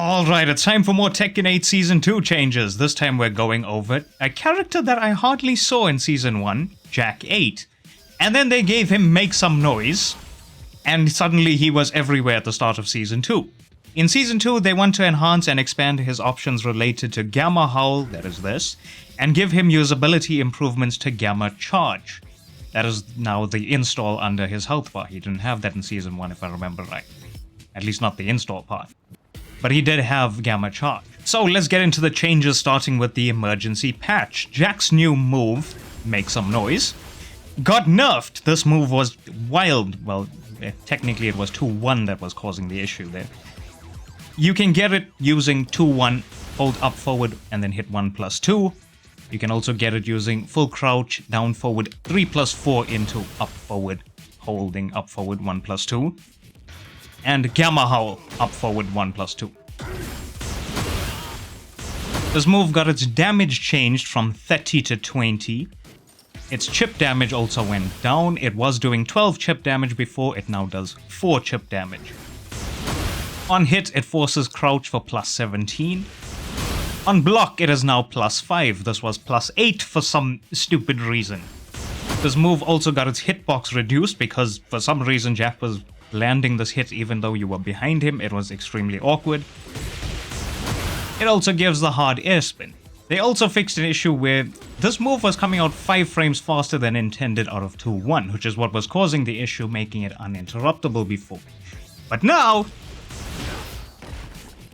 Alright, it's time for more Tekken 8 Season 2 changes. This time we're going over a character that I hardly saw in Season 1, Jack-8. And then they gave him Make Some Noise, and suddenly he was everywhere at the start of Season 2. In Season 2, they want to enhance and expand his options related to Gamma Howl, that is this, and give him usability improvements to Gamma Charge. That is now the install under his health bar. He didn't have that in Season 1 if I remember right. At least not the install part. But he did have Gamma Charge. So let's get into the changes, starting with the emergency patch. Jack's new move, Make Some Noise, got nerfed. This move was wild. Well, technically it was 2-1 that was causing the issue there. You can get it using 2-1, hold up forward, and then hit 1+2. You can also get it using full crouch, down forward, 3+4 into up forward, holding up forward 1+2. And Gamma Howl, up forward 1+2. This move got its damage changed from 30 to 20. Its chip damage also went down. It was doing 12 chip damage before, it now does 4 chip damage. On hit, it forces crouch for +17. On block, it is now +5. This was +8 for some stupid reason. This move also got its hitbox reduced because for some reason Jack was landing this hit even though you were behind him. It was extremely awkward. It also gives the hard air spin. They also fixed an issue where this move was coming out 5 frames faster than intended out of 2-1, which is what was causing the issue, making it uninterruptible before. But now,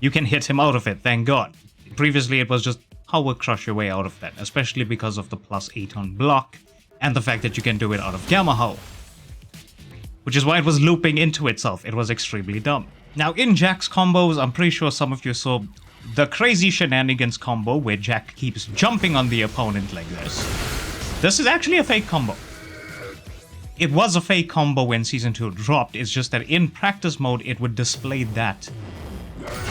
you can hit him out of it, thank God. Previously it was just power crush your way out of that, especially because of the +8 on block, and the fact that you can do it out of Gamma Howl. Which is why it was looping into itself. It was extremely dumb. Now in Jack's combos, I'm pretty sure some of you saw the crazy shenanigans combo where Jack keeps jumping on the opponent like this. This is actually a fake combo. It was a fake combo when Season 2 dropped, it's just that in practice mode it would display that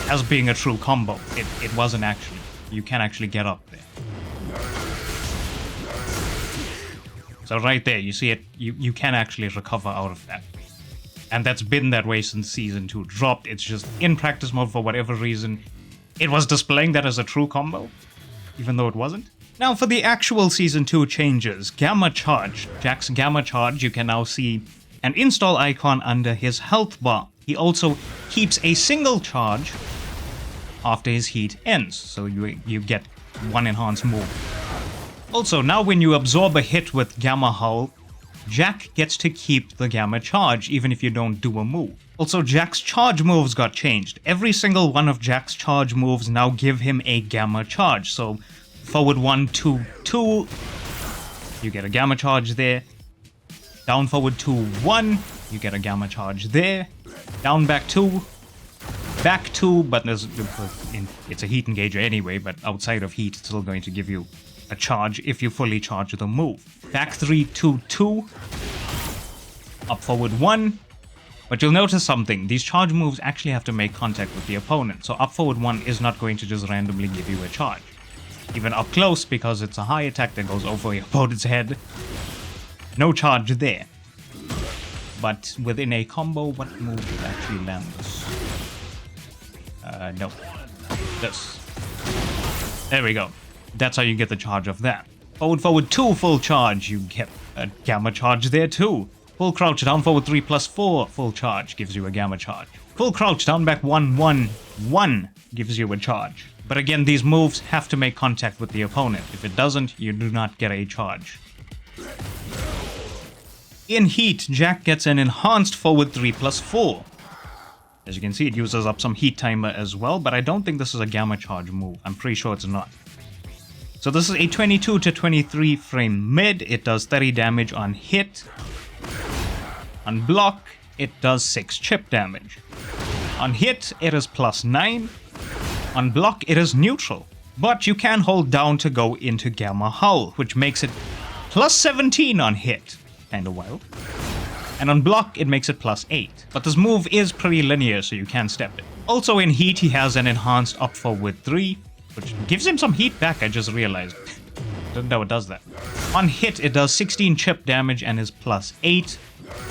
as being a true combo. It wasn't actually. You can actually get up there. So right there, you see it, you can actually recover out of that. And that's been that way since Season 2 dropped. It's just in practice mode for whatever reason, it was displaying that as a true combo, even though it wasn't. Now for the actual Season 2 changes, Gamma Charge. Jack's Gamma Charge, you can now see an install icon under his health bar. He also keeps a single charge after his heat ends, so you get one enhanced move. Also, now when you absorb a hit with Gamma Howl, Jack gets to keep the Gamma Charge even if you don't do a move. Also, Jack's charge moves got changed. Every single one of Jack's charge moves now give him a Gamma Charge. So, forward 1, 2, 2, you get a Gamma Charge there. Down forward 2, 1, you get a Gamma Charge there. Down back 2, back 2, but it's a heat engager anyway, but outside of heat it's still going to give you a charge if you fully charge the move. Back 3, 2, 2. Up forward 1. But you'll notice something. These charge moves actually have to make contact with the opponent. So up forward 1 is not going to just randomly give you a charge. Even up close, because it's a high attack that goes over your opponent's head. No charge there. But within a combo, what move would actually land this? No. This. There we go. That's how you get the charge of that. Forward 2, full charge, you get a Gamma Charge there too. Full crouch, down forward 3+4, full charge, gives you a Gamma Charge. Full crouch, down back 1, 1, 1, gives you a charge. But again, these moves have to make contact with the opponent. If it doesn't, you do not get a charge. In heat, Jack gets an enhanced forward 3+4. As you can see, it uses up some heat timer as well, but I don't think this is a Gamma Charge move. I'm pretty sure it's not. So this is a 22 to 23 frame mid. It does 30 damage on hit. On block, it does 6 chip damage. On hit, it is +9. On block, it is neutral. But you can hold down to go into Gamma Howl, which makes it +17 on hit. Kinda wild. And on block, it makes it +8. But this move is pretty linear, so you can step it. Also in heat, he has an enhanced up forward 3. Which gives him some heat back, I just realized. Didn't know it does that. On hit, it does 16 chip damage and is +8.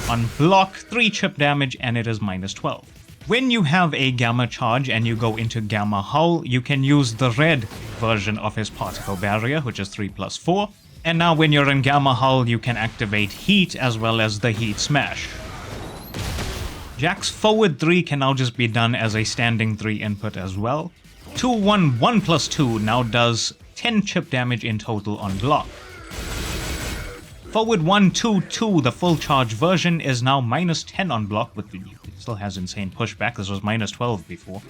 On block, 3 chip damage and it is -12. When you have a Gamma Charge and you go into Gamma Hull, you can use the red version of his Particle Barrier, which is 3+4. And now when you're in Gamma Hull, you can activate Heat as well as the Heat Smash. Jack's forward 3 can now just be done as a standing 3 input as well. 2-1, 1+2 now does 10 chip damage in total on block. Forward 1-2-2, the full charge version, is now -10 on block, but it still has insane pushback. This was -12 before.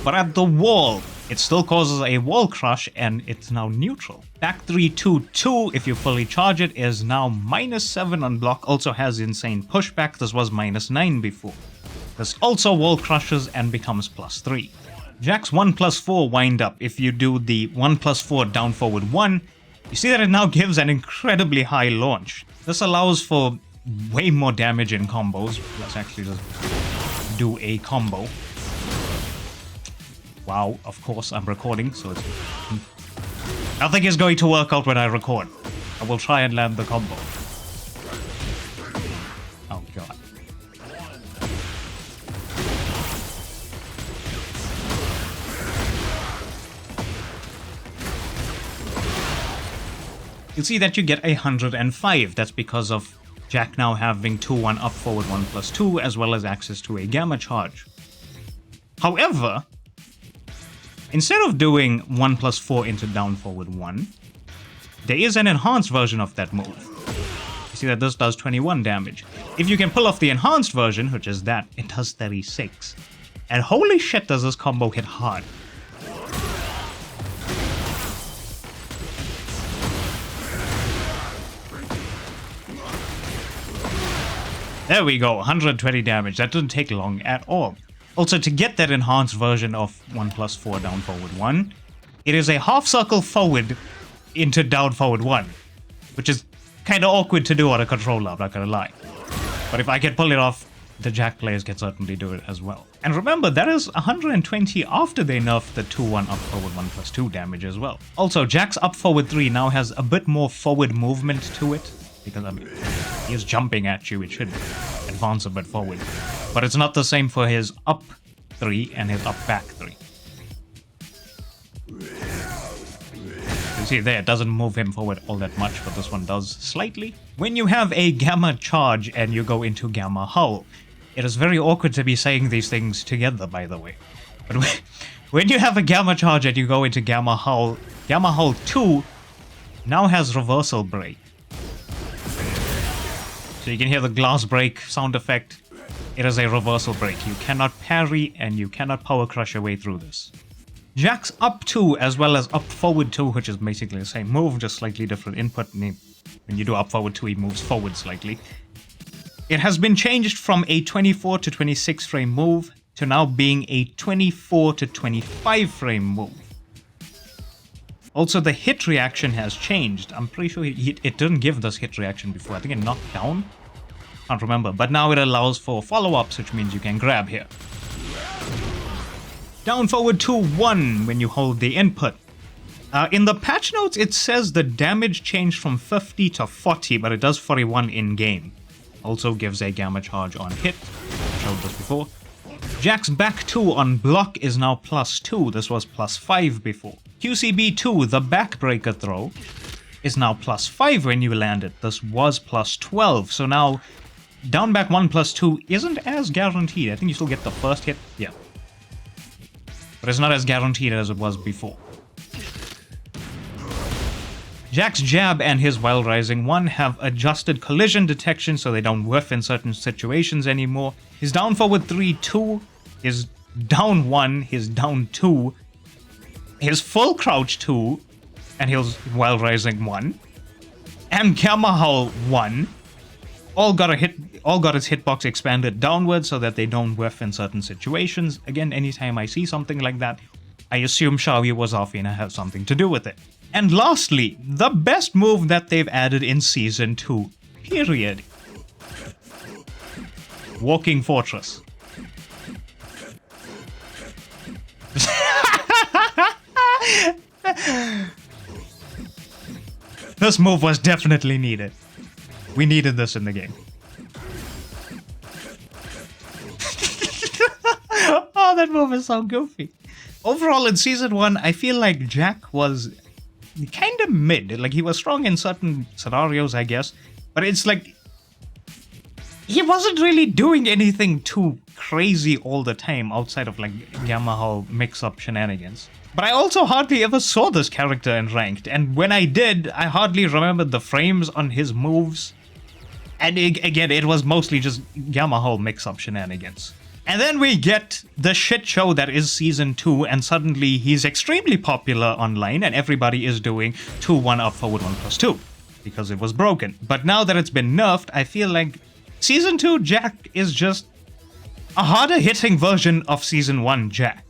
But at the wall, it still causes a wall crush and it's now neutral. Back 3-2-2, if you fully charge it, is now -7 on block, also has insane pushback. This was -9 before. This also wall crushes and becomes +3. Jack's 1+4 wind up, if you do the 1+4 down forward 1, you see that it now gives an incredibly high launch. This allows for way more damage in combos. Let's actually just do a combo. Wow, of course I'm recording, so it's... Nothing is going to work out when I record. I will try and land the combo. Oh god. You'll see that you get 105. That's because of Jack now having 2-1 up forward 1+2 as well as access to a Gamma Charge. However, instead of doing 1+4 into down forward 1, there is an enhanced version of that move. You see that this does 21 damage. If you can pull off the enhanced version, which is that, it does 36. And holy shit does this combo hit hard. There we go, 120 damage. That didn't take long at all. Also, to get that enhanced version of 1+4 down forward 1, it is a half circle forward into down forward 1, which is kind of awkward to do on a controller, I'm not gonna lie. But if I can pull it off, the Jack players can certainly do it as well. And remember, that is 120 after they nerfed the 2-1 up forward 1+2 damage as well. Also, Jack's up forward 3 now has a bit more forward movement to it, because I mean, he is jumping at you, it should advance a bit forward. But it's not the same for his up 3 and his up back 3. You see there, it doesn't move him forward all that much, but this one does slightly. When you have a Gamma Charge and you go into Gamma Hull, it is very awkward to be saying these things together, by the way. But when you have a Gamma Charge and you go into Gamma Hull 2 now has Reversal Break. So you can hear the glass break sound effect. It is a reversal break. You cannot parry and you cannot power crush your way through this. Jack's up 2 as well as up forward 2, which is basically the same move, just slightly different input. When you do up forward 2, he moves forward slightly. It has been changed from a 24 to 26 frame move to now being a 24 to 25 frame move. Also, the hit reaction has changed. I'm pretty sure it didn't give this hit reaction before. I think it knocked down. Can't remember. But now it allows for follow-ups, which means you can grab here. Down forward 2-1 when you hold the input. In the patch notes, it says the damage changed from 50 to 40, but it does 41 in-game. Also gives a Gamma Charge on hit. I showed this before. Jack's back 2 on block is now +2. This was +5 before. QCB 2, the backbreaker throw, is now +5 when you land it. This was +12. So now down back 1+2 isn't as guaranteed. I think you still get the first hit. Yeah. But it's not as guaranteed as it was before. Jack's jab and his Wild Rising 1 have adjusted collision detection so they don't whiff in certain situations anymore. His down forward 3-2, his down 1, his down 2, his full crouch 2, and his Wild Rising 1, and Gamma Hull 1 all got its hitbox expanded downwards so that they don't whiff in certain situations. Again, anytime I see something like that, I assume Xiaoyu was off and have something to do with it. And lastly, the best move that they've added in Season 2, period. Walking Fortress. This move was definitely needed. We needed this in the game. is so goofy. Overall, in Season 1, I feel like Jack was kind of mid. Like, he was strong in certain scenarios, I guess. But it's like, he wasn't really doing anything too crazy all the time outside of, like, Yamaha mix-up shenanigans. But I also hardly ever saw this character in Ranked. And when I did, I hardly remembered the frames on his moves. And again, it was mostly just Yamaha mix-up shenanigans. And then we get the shit show that is Season 2, and suddenly he's extremely popular online, and everybody is doing 2-1 up forward 1+2, because it was broken. But now that it's been nerfed, I feel like Season 2 Jack is just a harder hitting version of Season 1 Jack.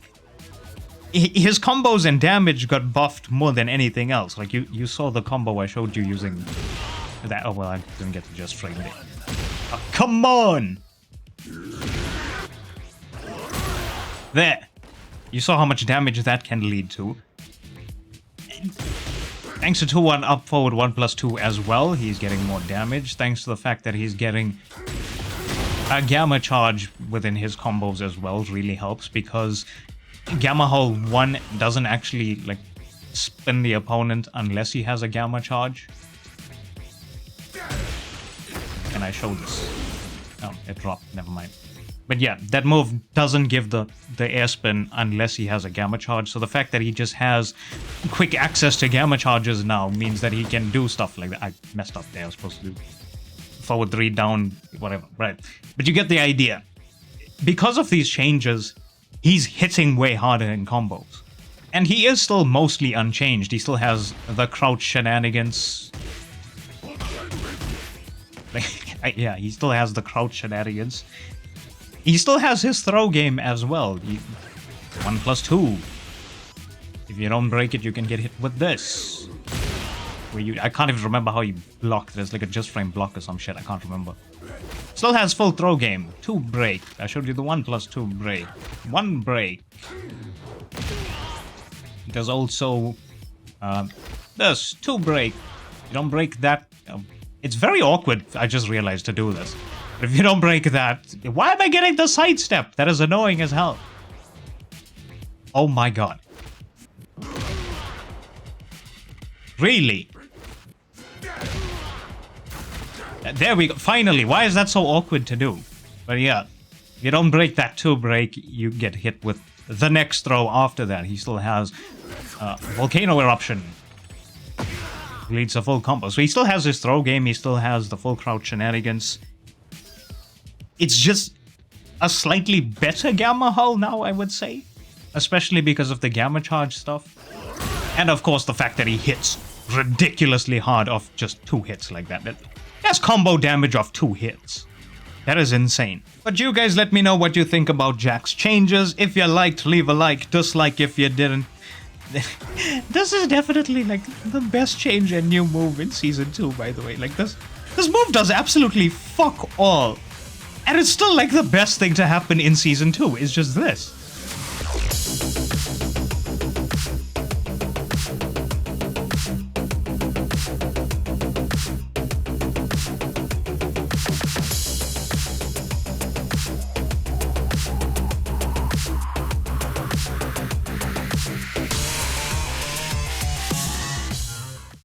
His combos and damage got buffed more than anything else. Like, you saw the combo I showed you using that. Oh, well, I didn't get to just frame it. Oh, come on! There. You saw how much damage that can lead to. Thanks to 2-1 up forward 1+2 as well, he's getting more damage. Thanks to the fact that he's getting a Gamma charge within his combos as well really helps, because Gamma Hull 1 doesn't actually, like, spin the opponent unless he has a Gamma charge. Can I show this? Oh, it dropped. Never mind. But yeah, that move doesn't give the air spin unless he has a Gamma charge. So the fact that he just has quick access to Gamma charges now means that he can do stuff like that. I messed up there. I was supposed to do forward 3, down, whatever. Right. But you get the idea. Because of these changes, he's hitting way harder in combos. And he is still mostly unchanged. He still has the crouch shenanigans. Yeah, he still has the crouch shenanigans. He still has his throw game as well. 1+2. If you don't break it, you can get hit with this. I can't even remember how you blocked. There's like a just frame block or some shit. I can't remember. Still has full throw game. 2 break. I showed you the 1+2 break. 1 break. There's also this 2 break. You don't break that. It's very awkward, I just realized, to do this. But if you don't break that, why am I getting the sidestep? That is annoying as hell. Oh my god. Really? There we go. Finally, why is that so awkward to do? But yeah, if you don't break that 2 break, you get hit with the next throw after that. He still has Volcano Eruption. Leads a full combo. So he still has his throw game, he still has the full crouch shenanigans. It's just a slightly better Gamma Hull now, I would say. Especially because of the Gamma charge stuff. And of course the fact that he hits ridiculously hard off just 2 hits like that. That's combo damage off 2 hits. That is insane. But you guys let me know what you think about Jack's changes. If you liked, leave a like. Dislike if you didn't. This is definitely like the best change and new move in Season 2, by the way. Like this move does absolutely fuck all. And it's still like the best thing to happen in Season 2. It's just this.